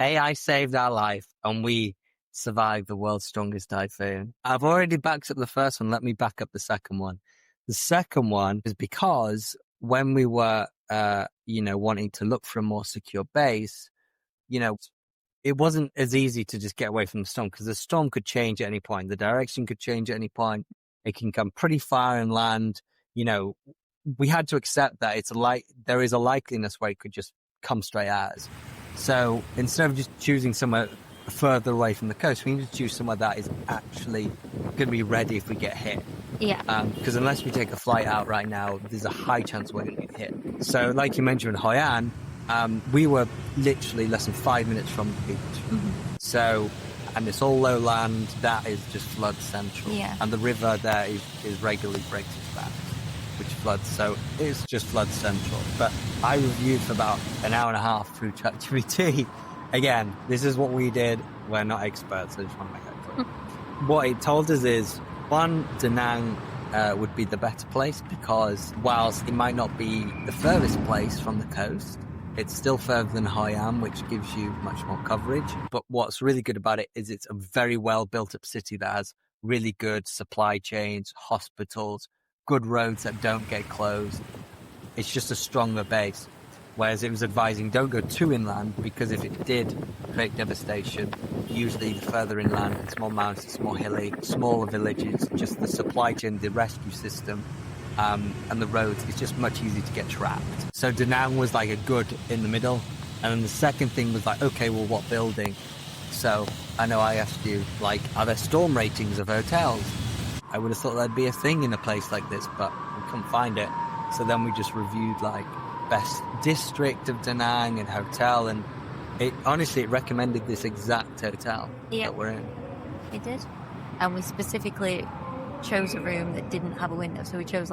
AI saved our life and we survived the world's strongest typhoon. I've already backed up the first one. Let me back up the second one. The second one is because when we were, wanting to look for a more secure base, it wasn't as easy to just get away from the storm because the storm could change at any point. The direction could change at any point. It can come pretty far inland. We had to accept that there is a likeliness where it could just come straight at us. So instead of just choosing somewhere further away from the coast, we need to choose somewhere that is actually going to be ready if we get hit. Yeah. Because unless we take a flight out right now, there's a high chance we're going to get hit. So like you mentioned in Hoi An, we were literally less than 5 minutes from the beach. Mm-hmm. So, and it's all low land, that is just flood central. Yeah. And the river there is regularly breaks its back, which floods. So it's just flood central. But I reviewed for about an hour and a half through ChatGPT. Again, this is what we did. We're not experts. I just want to make that clear. What it told us is, one, Da Nang would be the better place because whilst it might not be the furthest place from the coast, it's still further than Hoi An, which gives you much more coverage. But what's really good about it is it's a very well built up city that has really good supply chains, hospitals, good roads that don't get closed. It's just a stronger base. Whereas it was advising don't go too inland because if it did create devastation, usually the further inland, it's more mountains, it's more hilly, smaller villages, just the supply chain, the rescue system, and the roads, it's just much easier to get trapped. So Da Nang was like a good in the middle. And then the second thing was like, okay, well, what building? So I know I asked you, like, are there storm ratings of hotels? I would have thought that'd be a thing in a place like this, but we couldn't find it. So then we just reviewed like best district of Da Nang and hotel, and it recommended this exact hotel that we're in. It did. And we specifically chose a room that didn't have a window. So we chose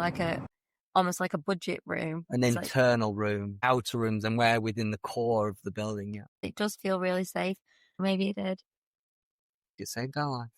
almost like a budget room. An internal room, outer rooms, and we're within the core of the building, yeah. It does feel really safe. Maybe it did. It saved our life.